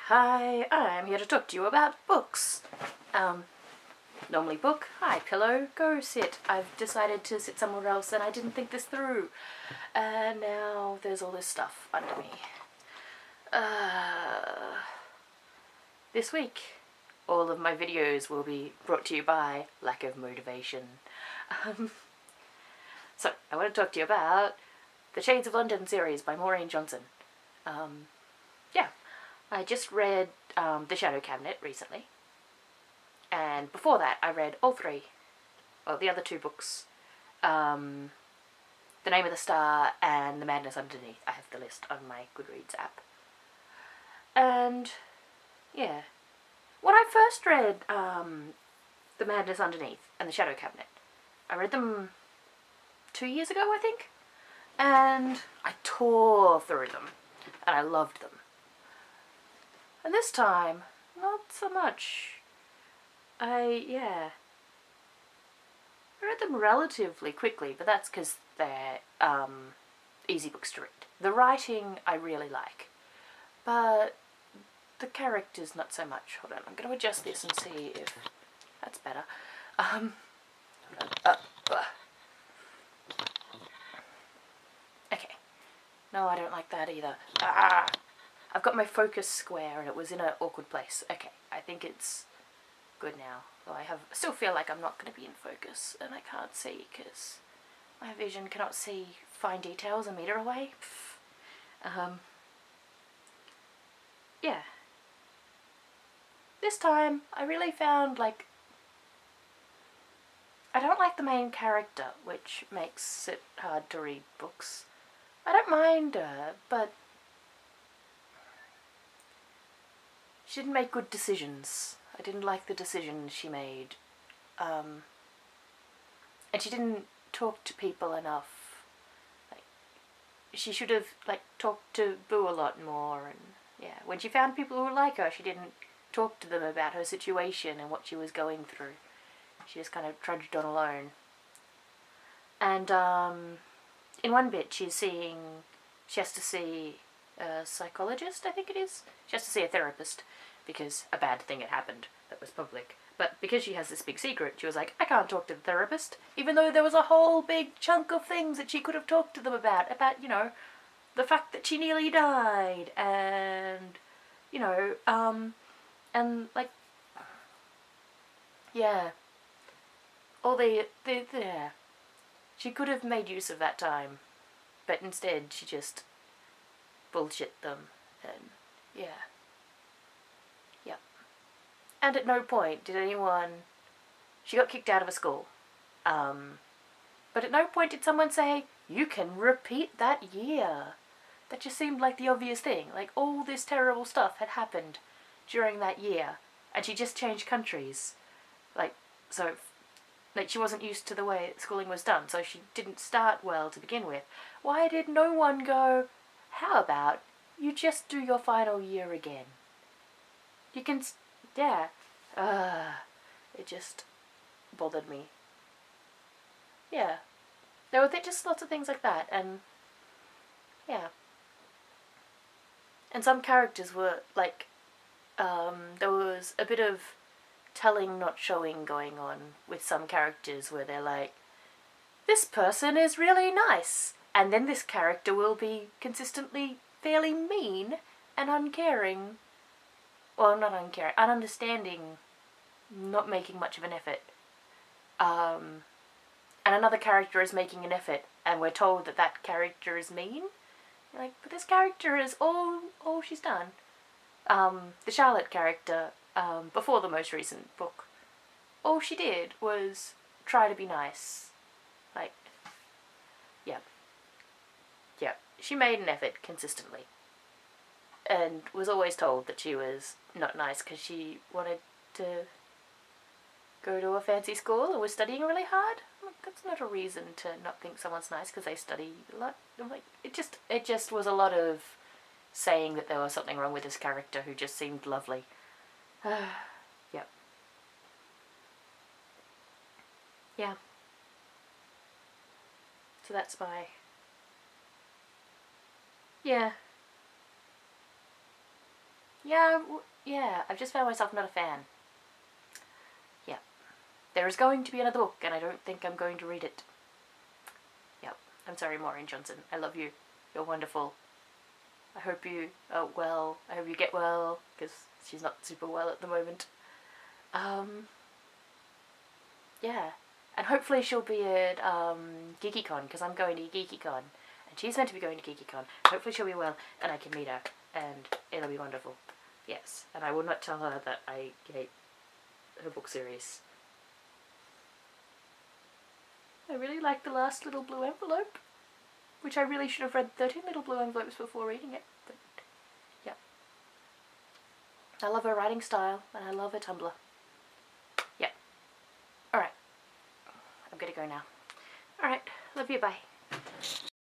Hi, I'm here to talk to you about books. Normally book, hi pillow, go sit. I've decided to sit somewhere else and I didn't think this through. And now there's all this stuff under me. This week, all of my videos will be brought to you by lack of motivation. So, I want to talk to you about the Shades of London series by Maureen Johnson. Yeah, I just read The Shadow Cabinet recently. And before that, I read all three, well, the other two books, The Name of the Star and The Madness Underneath. I have the list on my Goodreads app. And, yeah, when I first read The Madness Underneath and The Shadow Cabinet, I read them 2 years ago, I think, and I tore through them, and I loved them. And this time, not so much. I read them relatively quickly, but that's because they're easy books to read. The writing I really like, but the characters not so much. Hold on, I'm going to adjust this and see if that's better. Okay. No, I don't like that either. I've got my focus square and it was in an awkward place. Okay, I think it's good now. Though I still feel like I'm not going to be in focus and I can't see because my vision cannot see fine details a meter away. Yeah. This time I really found, like, I don't like the main character, which makes it hard to read books. I don't mind her, but she didn't make good decisions. I didn't like the decisions she made. And she didn't talk to people enough. Like, she should have, like, talked to Boo a lot more. And yeah, when she found people who would like her, she didn't talk to them about her situation and what she was going through. She just kind of trudged on alone. And in one bit, she has to see a psychologist, I think it is. She has to see a therapist because a bad thing had happened that was public. But because she has this big secret, she was like, I can't talk to the therapist, even though there was a whole big chunk of things that she could have talked to them about, you know, the fact that she nearly died, and, you know, and, like, yeah, all yeah. She could have made use of that time, but instead she just bullshit them, and yeah. Yep. And at no point did she got kicked out of a school, but at no point did someone say, you can repeat that year. That just seemed like the obvious thing, like all this terrible stuff had happened during that year, and she just changed countries, like she wasn't used to the way schooling was done, so she didn't start well to begin with. Why did no one go, how about you just do your final year again? You can, yeah. It just bothered me. Yeah. There were just lots of things like that, and yeah. And some characters were, like, there was a bit of telling not showing going on with some characters where they're like, this person is really nice, and then this character will be consistently fairly mean and uncaring. Well, not uncaring, ununderstanding, not making much of an effort. And another character is making an effort, and we're told that that character is mean. You're like, but this character is all she's done. The Charlotte character, before the most recent book, all she did was try to be nice. Like, yeah. Yeah, she made an effort consistently. And was always told that she was not nice because she wanted to go to a fancy school and was studying really hard. I'm like, that's not a reason to not think someone's nice because they study a lot. I'm like, it just was a lot of saying that there was something wrong with this character who just seemed lovely. Yep. Yeah. So that's my... Yeah. Yeah, I've just found myself not a fan. Yeah. There is going to be another book, and I don't think I'm going to read it. Yep. I'm sorry, Maureen Johnson. I love you. You're wonderful. I hope you are well. I hope you get well, because she's not super well at the moment. Yeah. And hopefully she'll be at GeekyCon, because I'm going to GeekyCon. And she's meant to be going to GeekyCon. Hopefully she'll be well, and I can meet her, and it'll be wonderful. Yes. And I will not tell her that I hate her book series. I really like the last little blue envelope, which I really should have read 13 little blue envelopes before reading it, but yeah. I love her writing style, and I love her Tumblr. Yeah. Alright. I'm gonna go now. Alright, love you, bye.